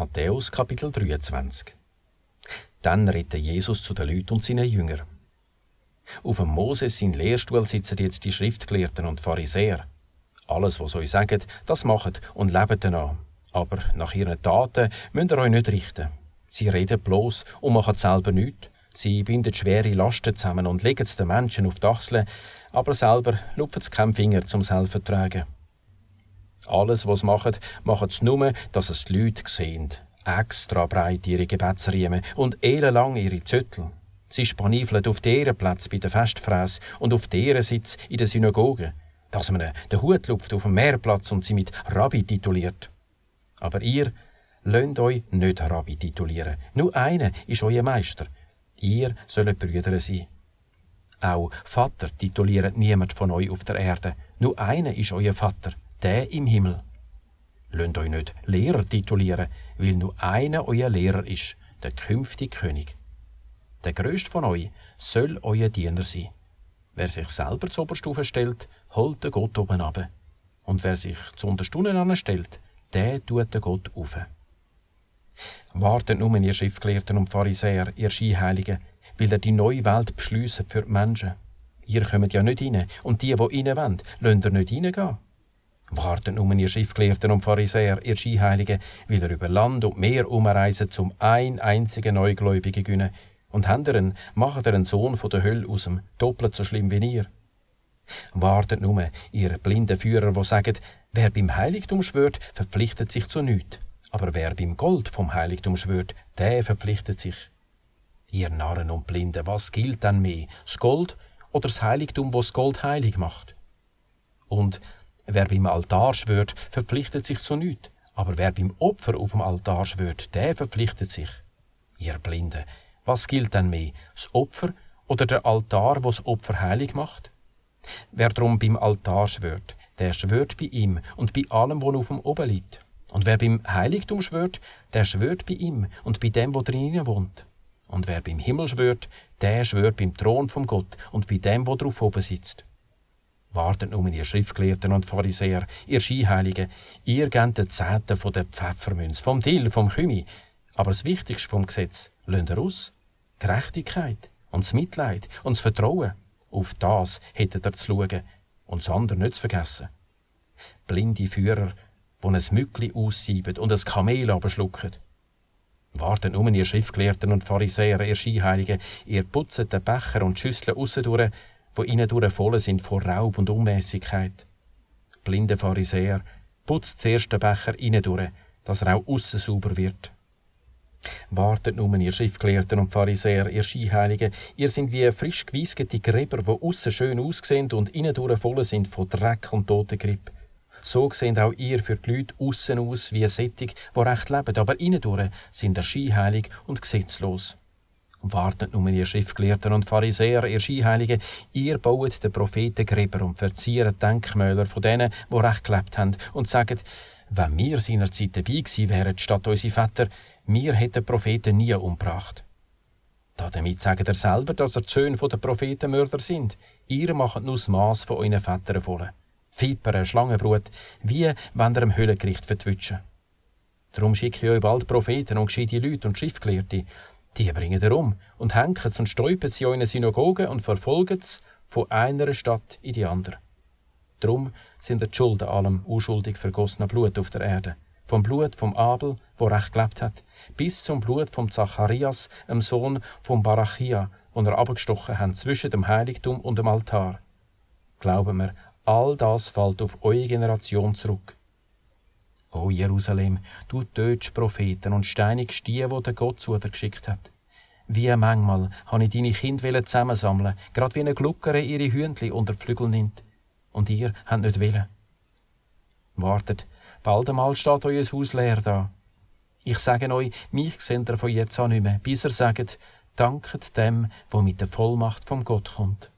Matthäus Kapitel 23. Dann redete Jesus zu den Leuten und seinen Jüngern. Auf dem Moses sein Lehrstuhl sitzen jetzt die Schriftgelehrten und Pharisäer. Alles, was sie euch sagen, das macht und lebt danach. Aber nach ihren Taten müsst ihr euch nicht richten. Sie reden bloß und machen selber nichts. Sie binden schwere Lasten zusammen und legen es den Menschen auf die Achseln, aber selber lupfen sie keinen Finger zum selber tragen. Alles, was sie machen sie nur, dass es die Leute sehen. Extra breit ihre Gebetsriemen und ellenlang ihre Zöttel. Sie spanifeln auf die Ehrenplätze bei den Festfräs und auf die Ehrensitz in der Synagoge, dass man den Hut lupft auf dem Meerplatz und sie mit Rabbi tituliert. Aber ihr lasst euch nicht Rabbi titulieren. Nur einer ist euer Meister. Ihr sollt Brüder sein. Auch Vater tituliert niemand von euch auf der Erde. Nur einer ist euer Vater, der im Himmel. Lasst euch nicht Lehrer titulieren, weil nur einer euer Lehrer ist, der künftige König. Der Größte von euch soll euer Diener sein. Wer sich selber zur Oberstufe stellt, holt den Gott oben ab. Und wer sich zu Unterstunden anstellt, der tut den Gott auf. Wartet nur, ihr Schriftgelehrten und Pharisäer, ihr Scheinheiligen, weil ihr die neue Welt beschliessen für die Menschen. Ihr kommt ja nicht rein, und die rein wollen, lasst ihr nicht reingehen. Wartet nur, ihr Schriftgelehrten und Pharisäer, ihr Scheinheiligen, weil ihr über Land und Meer umreisen, zum ein einzigen Neugläubigen gewinnen, und macht einen Sohn von der Hölle aus dem, doppelt so schlimm wie ihr. Wartet nur, ihr blinden Führer, die sagen, wer beim Heiligtum schwört, verpflichtet sich zu nichts. Aber wer beim Gold vom Heiligtum schwört, der verpflichtet sich. Ihr Narren und Blinden, was gilt denn mehr, das Gold oder das Heiligtum, das Gold heilig macht? Und wer beim Altar schwört, verpflichtet sich zu nichts. Aber wer beim Opfer auf dem Altar schwört, der verpflichtet sich. Ihr Blinden, was gilt denn mehr, das Opfer oder der Altar, das Opfer heilig macht? Wer drum beim Altar schwört, der schwört bei ihm und bei allem, was auf dem oben liegt. Und wer beim Heiligtum schwört, der schwört bei ihm und bei dem, wo drinnen wohnt. Und wer beim Himmel schwört, der schwört beim Thron von Gott und bei dem, wo drauf oben sitzt. Wartet nun, ihr Schriftgelehrten und Pharisäer, ihr Scheinheiligen, ihr gebt den Zehnten von der Pfeffermünze, vom Dill, vom Kümi. Aber das Wichtigste vom Gesetz lasst ihr aus. Gerechtigkeit und das Mitleid und das Vertrauen. Auf das hättet ihr zu schauen und das andere nicht zu vergessen. Blinde Führer, die ein Mückli aussieben und ein Kamel abschlucken. Wartet nur, ihr Schriftgelehrten und Pharisäer, ihr Scheinheiligen, ihr putzt den Becher und die Schüsseln aussendurch, die innen voll sind von Raub und Unmäßigkeit. Blinde Pharisäer, putzt zuerst den Becher innen durch, dass er auch aussen sauber wird. Wartet nur, ihr Schriftgelehrten und Pharisäer, ihr Scheinheiligen, ihr seid wie frisch geweisgete Gräber, die aussen schön aussehen und innen voll sind von Dreck und Totengripp. So sehen auch ihr für die Leute aussen aus wie Sättig, die recht leben, aber innen sind ihr scheinheilig und gesetzlos. Wartet nun, ihr Schriftgelehrten und Pharisäer, ihr Scheinheiligen, ihr baut den Prophetengräber und verziert Denkmäler von denen, die recht gelebt haben, und sagt, wenn wir seinerzeit dabei gewesen wären, statt unsere Väter, wir hätten Propheten nie umgebracht. Damit sagt er selber, dass er die Söhne der Prophetenmörder sind. Ihr macht nur das Mass von euren Vätern voll. Vipern, Schlangenbrut, wie wenn ihr im Höllengericht vertwitschen. Darum schicke ich euch bald Propheten und gescheite Leute und Schriftgelehrte. Die bringen ihr um und hängen und stäupen sie in euren Synagogen und verfolgen sie von einer Stadt in die andere. Darum sind die Schulden allem unschuldig vergossenem Blut auf der Erde. Vom Blut vom Abel, wo recht gelebt hat, bis zum Blut vom Zacharias, dem Sohn von Barachia, den er abgestochen hat zwischen dem Heiligtum und dem Altar. Glauben wir, all das fällt auf eure Generation zurück. O Jerusalem, du tötest Propheten und steinigst die der Gott zu dir geschickt hat. Wie manchmal habe ich deine Kinder zusammensammeln, grad wie eine Gluckere ihre Hündli unter die Flügel nimmt. Und ihr habt nicht wollen. Wartet, bald einmal steht euer Haus leer da. Ich sage euch, mich seht ihr von jetzt an nicht mehr, bis ihr sagt, danket dem, wo mit der Vollmacht vom Gott kommt.